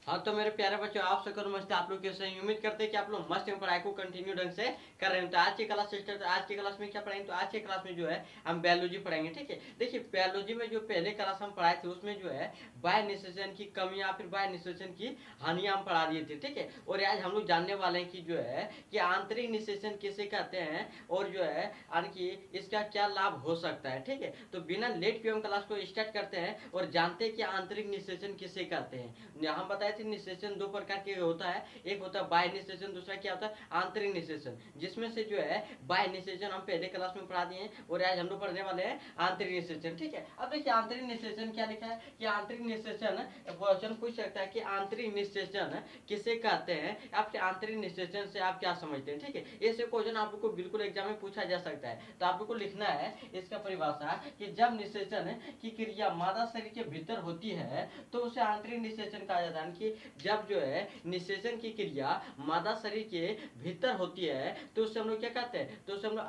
हाँ तो मेरे प्यारे बच्चों, आप सबको नमस्ते। आप लोग कैसे हैं? उम्मीद करते हैं कि आप लोग मस्त हैं, पढ़ाई को कंटिन्यू ढंग से कर रहे हैं। तो आज की क्लास सिस्टर, आज की क्लास में क्या पढ़ाएंगे? तो आज की क्लास में जो है हम बायोलॉजी पढ़ाएंगे। ठीक है, देखिए बायोलॉजी में जो पहले क्लास हम पढ़ाए थे उसमें जो है बाय निषेचन की कमियां, फिर बाय निषेचन की हानियां हम पढ़ा दिए थे। ठीक है, और आज हम लोग जानने वाले हैं कि जो है कि आंतरिक निषेचन किसे कहते हैं और जो है कि इसका क्या लाभ हो सकता है। ठीक है, तो बिना लेट के हम क्लास को स्टार्ट करते हैं और जानते हैं कि आंतरिक निषेचन किसे कहते हैं। हम बताए थे निषेचन दो प्रकार के होता है, एक होता है बाह्य निषेचन, दूसरा क्या होता है आंतरिक निषेचन। जिसमें से जो है बाह्य निषेचन हम पहले क्लास में पढ़ा दिए हैं और आज हम लोग पढ़ने वाले हैं आंतरिक निषेचन। ठीक है, अब देखिए आंतरिक निषेचन क्या लिखा है कि आंतरिक निषेचन, क्वेश्चन पूछ सकता है कि आंतरिक निषेचन किसे कहते हैं, आपके आंतरिक निषेचन से आप क्या समझते हैं। ठीक है, ऐसे क्वेश्चन आप लोग को बिल्कुल एग्जाम में पूछा जा सकता है। तो आप लोग को लिखना है इसका परिभाषा कि जब निषेचन की क्रिया मादा शरीर के भीतर होती है तो उसे आंतरिक निषेचन कहा जाता है। कि जब जो है निषेचन की क्रिया मादा शरीर के भीतर होती है तो उसे हम लोग क्या कहते हैं, तो उसे हम लोग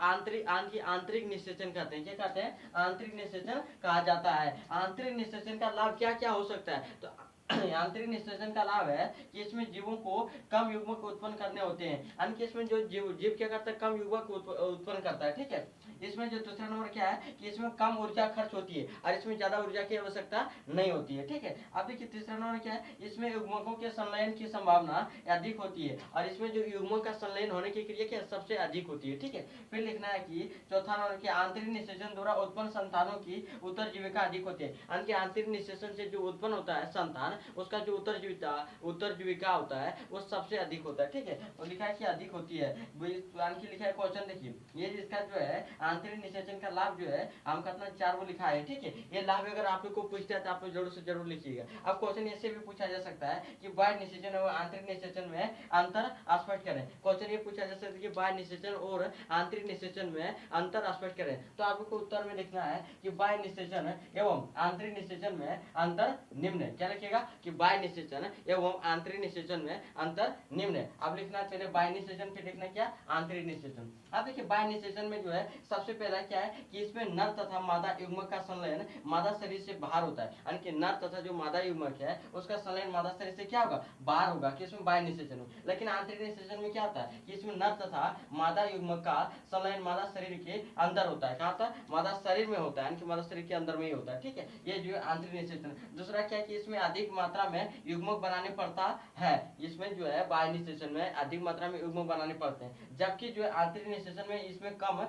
आंतरिक निषेचन कहते हैं। क्या कहते हैं? आंतरिक निषेचन कहा जाता है। आंतरिक निषेचन का लाभ क्या क्या हो सकता है? तो आंतरिक निषेचन का लाभ है कि इसमें जीवों को कम युग्मक उत्पन्न करने होते हैं। यानी कि इसमें जो जीव क्या करता है, कम युग्मक उत्पन्न करता है। ठीक है, इसमें जो दूसरा नंबर क्या है कि इसमें कम ऊर्जा खर्च होती है और इसमें ज्यादा ऊर्जा की आवश्यकता नहीं होती है। ठीक है, अब देखिए तीसरा नंबर क्या है, इसमें युग्मकों के संलयन की संभावना अधिक होती है और इसमें जो युग्मक का संलयन होने की क्रिया क्या सबसे अधिक होती है। ठीक है, फिर लिखना है कि चौथा नंबर क्या, आंतरिक निषेचन द्वारा उत्पन्न संतानों की उत्तर जीविका अधिक होती है। यानी कि आंतरिक निषेचन से जो उत्पन्न होता है संतान, उसका जो उत्तर जीविका होता है वो सबसे अधिक होता है। ठीक है, और लिखा है कि अधिक होती है। लिखा है क्वेश्चन देखिए, ये इसका जो है आंतरिक निषेचन का लाभ जो है हम कितना 4 वो लिखा है। ठीक है, ये लाभ अगर आप लोग को पूछता है तो आप लोग जरूर से जरूर लिखिएगा। अब क्वेश्चन ऐसे भी पूछा जा सकता है कि बाह्य निषेचन और आंतरिक निषेचन में अंतर स्पष्ट करें। क्वेश्चन ये पूछा जा सकता है कि बाह्य निषेचन और आंतरिक निषेचन में अंतर स्पष्ट करें। तो आपको उत्तर में लिखना है कि बाह्य निषेचन एवं आंतरिक निषेचन में अंतर निम्न है। क्या लिखिएगा कि बाह्य निषेचन एवं आंतरिक निषेचन में अंतर निम्न है। अब लिखना पहले बाह्य निषेचन, फिर लिखना क्या आंतरिक निषेचन। अब देखिए बाह्य निषेचन में जो है सबसे पहला क्या है कि इसमें नर तथा मादा युग्मक का संलयन मादा शरीर से बाहर होता है। यानी कि नर तथा जो मादा युग्मक है उसका संलयन मादा शरीर से क्या होगा, बाहर होगा, कि इसमें बाह्य निषेचन हो। लेकिन आंतरिक निषेचन में क्या होता है कि इसमें नर तथा मादा युग्मक का संलयन मादा शरीर के अंदर होता है। कहाँ होता है? मादा शरीर में होता है, यानी कि मादा शरीर के अंदर में ही होता है। ठीक है, ये जो है आंतरिक निषेचन। दूसरा क्या है कि इसमें अधिक मात्रा में युग्मक बनाने पड़ता है। इसमें जो है बाह्य निषेचन में अधिक मात्रा में युग्मक बनाने पड़ते हैं, जबकि जो है आंतरिक निषेचन में इसमें कम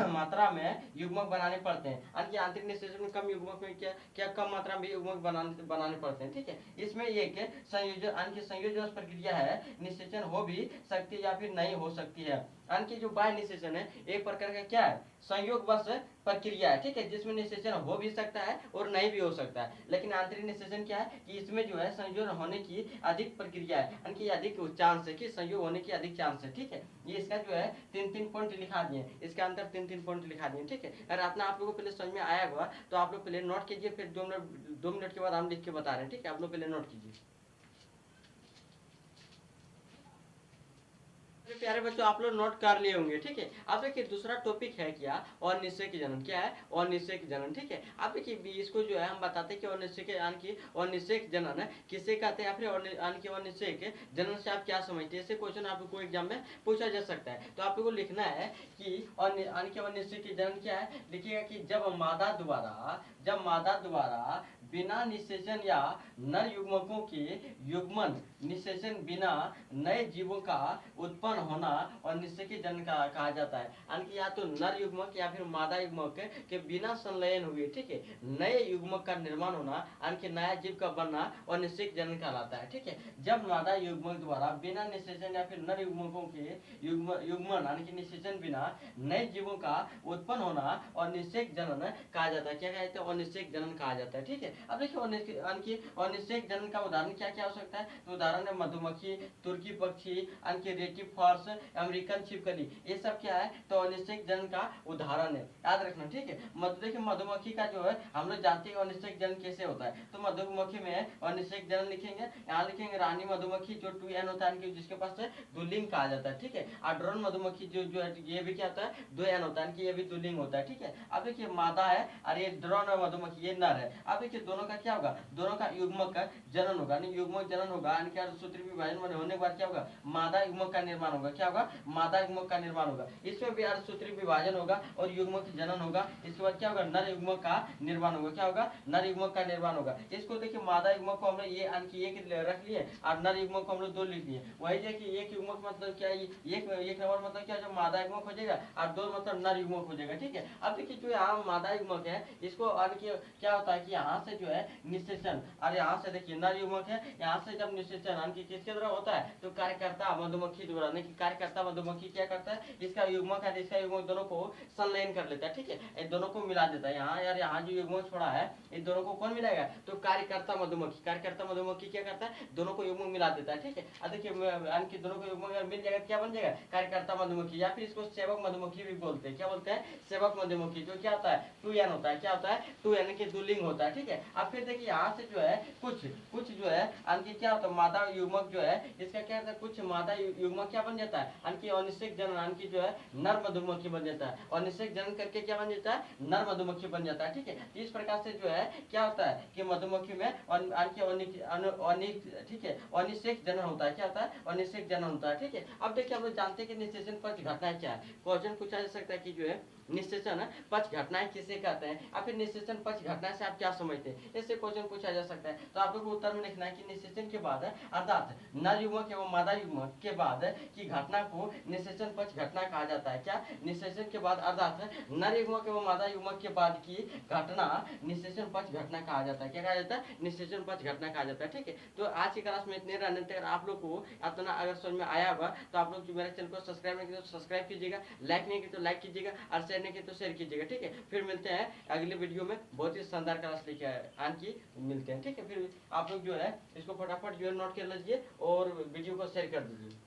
मात्रा में युग्मक बनाने पड़ते हैं। यानी कि आंतरिक निषेचन में कम युग्मक में क्या क्या कम मात्रा में युग्मक बनाने पड़ते हैं। ठीक है, इसमें एक संयोजन यानी कि संयोजन प्रक्रिया है, निषेचन हो भी सकती है या फिर नहीं हो सकती है। यानी कि जो बाह्य निषेचन है एक प्रकार का क्या है, संयोगवश प्रक्रिया है। ठीक है, जिसमें निषेचन हो भी सकता है और नहीं भी हो सकता है। लेकिन आंतरिक निषेचन क्या है कि इसमें जो है संयोजन होने की अधिक प्रक्रिया है, यानी कि अधिक चांस है कि संयोग होने की अधिक चांस है। ठीक है, ये इसका जो है 3-3 पॉइंट लिखा दिए, इसके अंदर 3-3 पॉइंट लिखा दिए। ठीक है, अगर अपना आप लोगों को पहले समझ में आया हुआ तो आप लोग पहले नोट कीजिए, फिर 2 मिनट के बाद हम लिख के बता रहे हैं। ठीक है, आप लोग पहले नोट कीजिए। प्यारे बच्चों, आप लोग नोट कर लिए होंगे। ठीक है, अब देखिए दूसरा टॉपिक है क्या, अनिश्चय के जनन। क्या है? अनिश्चय के जनन। ठीक है, अब देखिए इसको जो है हम बताते हैं कि अनिश्चय के यानी कि अनिश्चय के जनन किसे कहते हैं, या फिर यानी कि अनिश्चय के जनन से आप क्या समझते हैं। ऐसे क्वेश्चन आपको एग्जाम में पूछा जा सकता है। तो आपको लिखना है कि यानी कि अनिश्चय के जनन क्या है, लिखिएगा कि जब मादा द्वारा बिना निषेचन या नर युग्मकों के युग्मन निषेचन बिना नए जीवों का उत्पन्न होना और निश्चय के जन्म का कहा जाता है। यानी कि या तो नर युग्मक या फिर मादा युग्मक के बिना संलयन हुए, ठीक है, नए युग्मक का निर्माण होना, यानी कि नया जीव का बनना और निश्चय के जन्म कहलाता है। ठीक है, जब मादा युग्मक द्वारा बिना निषेचन या फिर नर युग्मकों के युग्मन यानी कि निषेचन बिना नए जीवों का उत्पन्न होना और निश्चय जनन कहा जाता है। क्या कहते हैं? अनिश्चय जनन कहा जाता है। ठीक है, अब देखिए अनिश्चय जनन का उदाहरण क्या क्या हो सकता है। तो उदाहरण है मधुमक्खी, तुर्की पक्षी, रेटिव फॉर्स, अमेरिकन छिपकली, ये सब क्या है तो अनिश्चय जनन का उदाहरण है, याद रखना। ठीक है, देखिए मधुमक्खी का जो है हम लोग जानते हैं अनिश्चय जनन कैसे होता है। तो मधुमक्खी में अनिश्चय जनन लिखेंगे, यहाँ लिखेंगे रानी मधुमक्खी जो 2n होता है, जिसके पास दुलिंग कहा जाता है। ठीक है, और ड्रोन मधुमक्खी जो है ये भी क्या होता है 2n होता है, कि ये भी दुलिंग होता है। ठीक है, अब देखिए मादा है और ये ड्रोन मधुमक्खी ये नर है। अब देखिए दोनों का क्या होगा, दोनों का युग्मक का जनन होगा, यानी युग्मक जनन होगा, यानी कि अर्धसूत्री विभाजन होने के बाद क्या होगा, मादा युग्मक का निर्माण होगा। क्या होगा, मादा युग्मक का निर्माण होगा। इसमें भी अर्धसूत्री विभाजन होगा और युग्मक जनन होगा। इसके बाद क्या होगा, नर युग्मक का निर्माण होगा। क्या होगा, नर युग्मक का निर्माण होगा। इसको देखिए, मादा युग्मक को हमने ये अंक एक रख लिए और नर युग्मक को हमने 2 लिख लिए। वही देखिए, एक युग्मक मतलब क्या है, एक नंबर मतलब क्या, जो मादा युग्मक हो जाएगा और 2 मतलब नर युग्मक हो जाएगा। ठीक है, अब देखिए जो यहाँ मादा युग्मक है, इसको क्या होता है कि यहाँ से जो है निषेचन, और यहाँ से देखिए नर युग्मक है, यहाँ से जब निषेचन किसके द्वारा होता है, तो कार्यकर्ता मधुमक्खी द्वारा। नहीं, कार्यकर्ता मधुमक्खी क्या करता है, इसका युग्मक है इसका युग्मक दोनों को संलयन कर लेता है। ठीक है, इन दोनों को मिला देता है। यहाँ यार, यहाँ जो युग्मक छोड़ा है, इन दोनों को कौन मिलाएगा, तो कार्यकर्ता मधुमक्खी क्या करता है, दोनों को युग्मक मिला देता है। ठीक है, अब देखिए दोनों को युग्मक मिल जाएगा, क्या बन जाएगा, कार्यकर्ता मधुमक्खी, या फिर इसको सेवक मधुमक्खी भी बोलते हैं। क्या बोलते हैं, सेवक मधुमक्खी, जो क्या होता है, 2n होता है। क्या होता है, 2n के दुलिंग होता है। ठीक है, अब फिर देखिए यहाँ से जो है कुछ जो है अंकी क्या होता है, मादा युग्मक जो है, इसका क्या होता है, कुछ मादा युग्मक क्या बन जाता है, अंकी अनिषेक जनन, अंकी जो है नर मधुमक्खी बन जाता है। अनिषेक जनन करके क्या बन जाता है, नर मधुमक्खी बन जाता है। ठीक है, इस प्रकार से जो है क्या होता है कि मधुमक्खी में ठीक है, अनिषेक जनन होता है। क्या होता है, अनिषेक जनन होता है। ठीक है, अब देखिए हम लोग जानते हैं कि निषेचन पक्ष घटनाएं क्या है। क्वेश्चन पूछा जा सकता है कि जो है निषेचन पक्ष घटनाएं किसे कहते हैं, या फिर निषेचन पक्ष घटना से आप क्या समझते हैं, ऐसे क्वेश्चन पूछा जा सकता है। तो आप लोग को उत्तर में लिखना है कि निषेचन के बाद अर्थात नर युग्मक एवं मादा युग्मक के बाद की घटना को निषेचन पक्ष घटना कहा जाता है। क्या, निषेचन के बाद अर्थात नर युग्मक एवं मादा युग्मक के बाद की घटना निषेचन पक्ष घटना कहा जाता है। क्या कहा जाता है, निषेचन पक्ष घटना कहा जाता है। ठीक है, तो आज की क्लास में इतने रहने तक आप लोग को इतना अगर समझ में आया होगा तो आप लोग मेरे चैनल को सब्सक्राइब नहीं किया तो सब्सक्राइब कीजिएगा, लाइक नहीं किया तो लाइक कीजिएगा, और शेयर नहीं किया तो शेयर कीजिएगा। ठीक है, फिर मिलते हैं अगले वीडियो में, बहुत ही शानदार क्लास लेके आने की मिलते हैं। ठीक है, फिर आप लोग जो है इसको फटाफट जो है नोट कर लीजिए और वीडियो को शेयर कर दीजिए।